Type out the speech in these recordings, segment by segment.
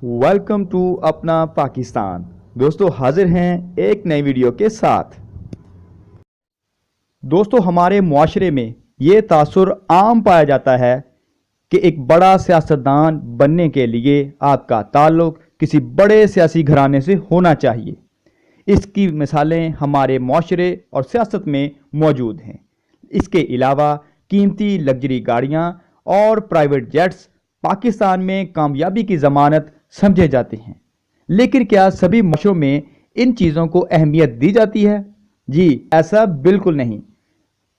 Welcome to अपना पाकिस्तान। दोस्तों हाजिर हैं एक नई वीडियो के साथ। दोस्तों हमारे मुआशरे में ये तासुर आम पाया जाता है कि एक बड़ा सियासतदान बनने के लिए आपका ताल्लुक किसी बड़े सियासी घराने से होना चाहिए। इसकी मिसालें हमारे मुआशरे और सियासत में मौजूद हैं। इसके अलावा कीमती लग्जरी गाड़ियाँ और प्राइवेट जेट्स पाकिस्तान में कामयाबी की ज़मानत समझे जाते हैं। लेकिन क्या सभी मुआशरों में इन चीज़ों को अहमियत दी जाती है? जी, ऐसा बिल्कुल नहीं।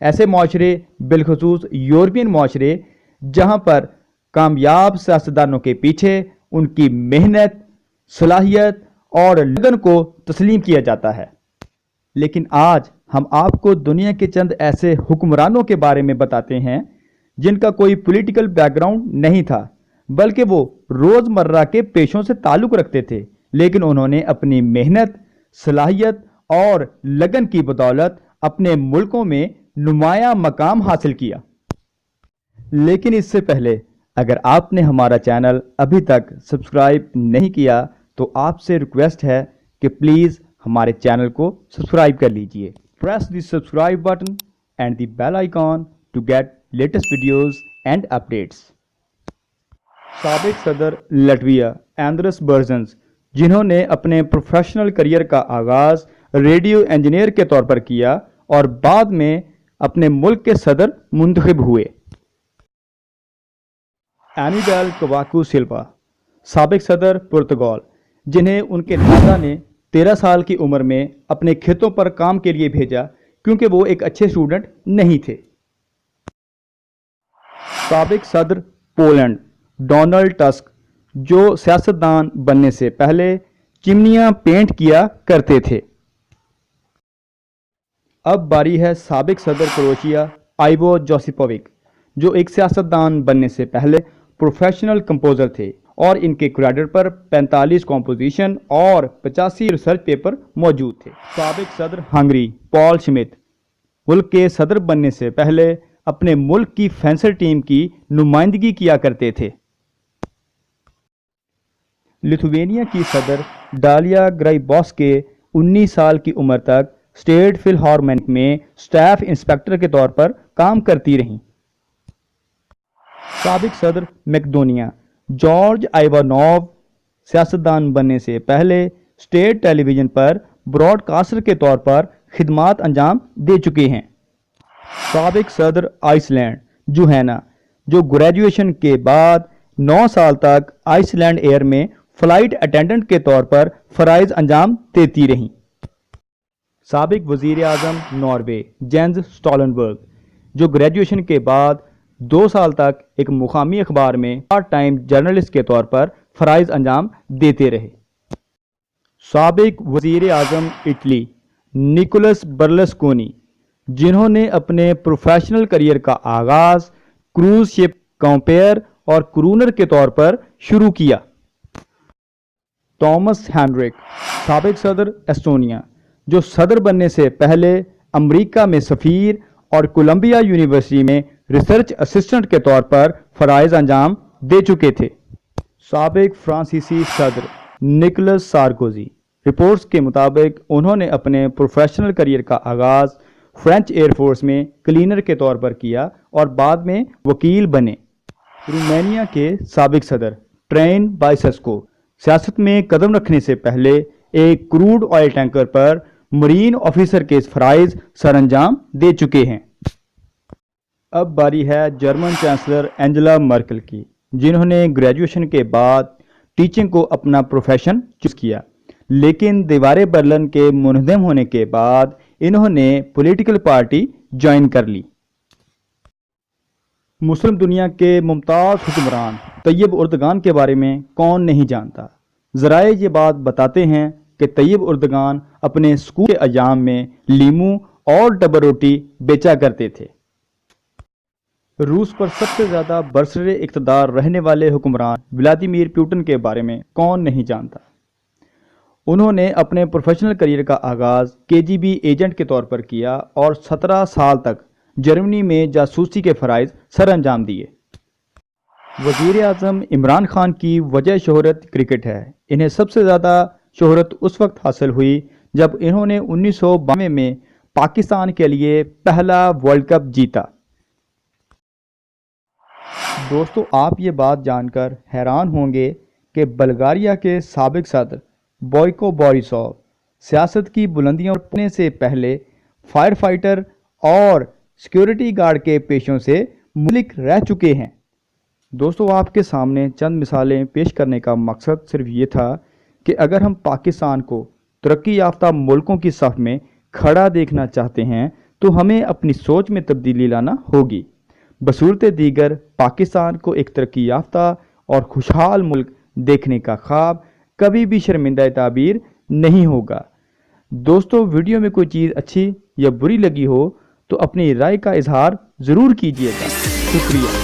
ऐसे मुआशरे, बिलखुसूस यूरोपियन मुआशरे, जहाँ पर कामयाब सियासतदानों के पीछे उनकी मेहनत, सलाहियत और लगन को तस्लीम किया जाता है। लेकिन आज हम आपको दुनिया के चंद ऐसे हुक्मरानों के बारे में बताते हैं जिनका कोई पॉलिटिकल बैकग्राउंड नहीं था, बल्कि वो रोज़मर्रा के पेशों से ताल्लुक़ रखते थे, लेकिन उन्होंने अपनी मेहनत, सलाहियत और लगन की बदौलत अपने मुल्कों में नुमाया मकाम हासिल किया। लेकिन इससे पहले अगर आपने हमारा चैनल अभी तक सब्सक्राइब नहीं किया तो आपसे रिक्वेस्ट है कि प्लीज़ हमारे चैनल को सब्सक्राइब कर लीजिए। Press the subscribe button and the bell icon to get latest videos and updates. साबिक सदर लटविया एंद्रस बर्जन्स, जिन्होंने अपने प्रोफेशनल करियर का आगाज़ रेडियो इंजीनियर के तौर पर किया और बाद में अपने मुल्क के सदर मुंतखब हुए। एनिबेल कवाकू सिल्वा, साबिक सदर पुर्तगाल, जिन्हें उनके दादा ने 13 साल की उम्र में अपने खेतों पर काम के लिए भेजा क्योंकि वो एक अच्छे स्टूडेंट नहीं थे। साबिक सदर पोलैंड डोनाल्ड टस्क, जो सियासतदान बनने से पहले चिमनियां पेंट किया करते थे। अब बारी है साबिक सदर क्रोएशिया आइवो जोसिपोविक, जो एक सियासतदान बनने से पहले प्रोफेशनल कंपोजर थे और इनके कैरियर पर 45 कॉम्पोजिशन और 85 रिसर्च पेपर मौजूद थे। साबिक सदर हंगरी पॉल श्मिट, मुल्क के सदर बनने से पहले अपने मुल्क की फेंसर टीम की नुमाइंदगी किया करते थे। लिथुवेनिया की सदर डालिया ग्राइबॉस्के 19 साल की उम्र तक स्टेट फिलहार्मोनिक में स्टाफ इंस्पेक्टर के तौर पर काम करती रहीं। साबिक सदर मैकेडोनिया जॉर्ज आइवानोव, सियासतदान बनने से पहले स्टेट टेलीविज़न पर ब्रॉडकास्टर के तौर पर खिदमात अंजाम दे चुके हैं। साबिक सदर आइसलैंड जोहाना, जो ग्रेजुएशन के बाद 9 साल तक आइसलैंड एयर में फ्लाइट अटेंडेंट के तौर पर फ़राइज़ अंजाम देती रहीं। साबिक वज़ीर आज़म नॉर्वे जेंस स्टोलनबर्ग, जो ग्रेजुएशन के बाद 2 साल तक एक मुकामी अखबार में पार्ट टाइम जर्नलिस्ट के तौर पर फ़राइज़ अंजाम देते रहे। साबिक वज़ीर आज़म इटली निकोलस बर्लस्कोनी, जिन्होंने अपने प्रोफेशनल करियर का आगाज़ क्रूज़ शिप कॉम्पेयर और क्रूनर के तौर पर शुरू किया। थॉमस हेनरिक, साबिक सदर एस्टोनिया, जो सदर बनने से पहले अमेरिका में सफ़ीर और कोलंबिया यूनिवर्सिटी में रिसर्च असिस्टेंट के तौर पर फ़राइज़ अंजाम दे चुके थे। साबिक फ्रांसीसी सदर निकोलस सार्कोजी, रिपोर्ट्स के मुताबिक उन्होंने अपने प्रोफेशनल करियर का आगाज़ फ्रेंच एयरफोर्स में क्लीनर के तौर पर किया और बाद में वकील बने। रोमानिया के साबिक सदर ट्रेन बाइसेस्को, सियासत में कदम रखने से पहले एक क्रूड ऑयल टैंकर पर मरीन ऑफिसर के फ़राइज़ सरअंजाम दे चुके हैं। अब बारी है जर्मन चांसलर एंजेला मर्केल की, जिन्होंने ग्रेजुएशन के बाद टीचिंग को अपना प्रोफेशन चूज़ किया, लेकिन दीवार बर्लिन के मुनहदम होने के बाद इन्होंने पॉलिटिकल पार्टी ज्वाइन कर ली। मुस्लिम दुनिया के मुमताज़ हुक्मरान तैयब उर्दगान के बारे में कौन नहीं जानता। ज़राए ये बात बताते हैं कि तैयब उर्दगान अपने स्कूल के अयाम में लीमू और डबर रोटी बेचा करते थे। रूस पर सबसे ज़्यादा बरसरे इक़्तिदार रहने वाले हुक्मरान व्लादिमीर पुतिन के बारे में कौन नहीं जानता। उन्होंने अपने प्रोफेशनल करियर का आगाज़ KGB एजेंट के तौर पर किया और 17 साल तक जर्मनी में जासूसी के फ़राइज़ सर अंजाम दिए। वज़ीर आज़म इमरान खान की वजह शोहरत क्रिकेट है। इन्हें सबसे ज़्यादा शोहरत उस वक्त हासिल हुई जब इन्होंने 1992 में पाकिस्तान के लिए पहला वर्ल्ड कप जीता। दोस्तों, आप ये बात जानकर हैरान होंगे कि बल्गारिया के साबिक सदर बॉयको बोरिसोव सियासत की बुलंदियों पर पहुंचने से पहले फायर फाइटर और सिक्योरिटी गार्ड के पेशों से मुल्क रह चुके हैं। दोस्तों, आपके सामने चंद मिसालें पेश करने का मकसद सिर्फ ये था कि अगर हम पाकिस्तान को तरक्की याफ्ता मुल्कों की सफ में खड़ा देखना चाहते हैं तो हमें अपनी सोच में तब्दीली लाना होगी। बसूरत दीगर पाकिस्तान को एक तरक्की याफ्ता और खुशहाल मुल्क देखने का ख्वाब कभी भी शर्मिंदा ताबीर नहीं होगा। दोस्तों, वीडियो में कोई चीज़ अच्छी या बुरी लगी हो तो अपनी राय का इजहार ज़रूर कीजिएगा। शुक्रिया।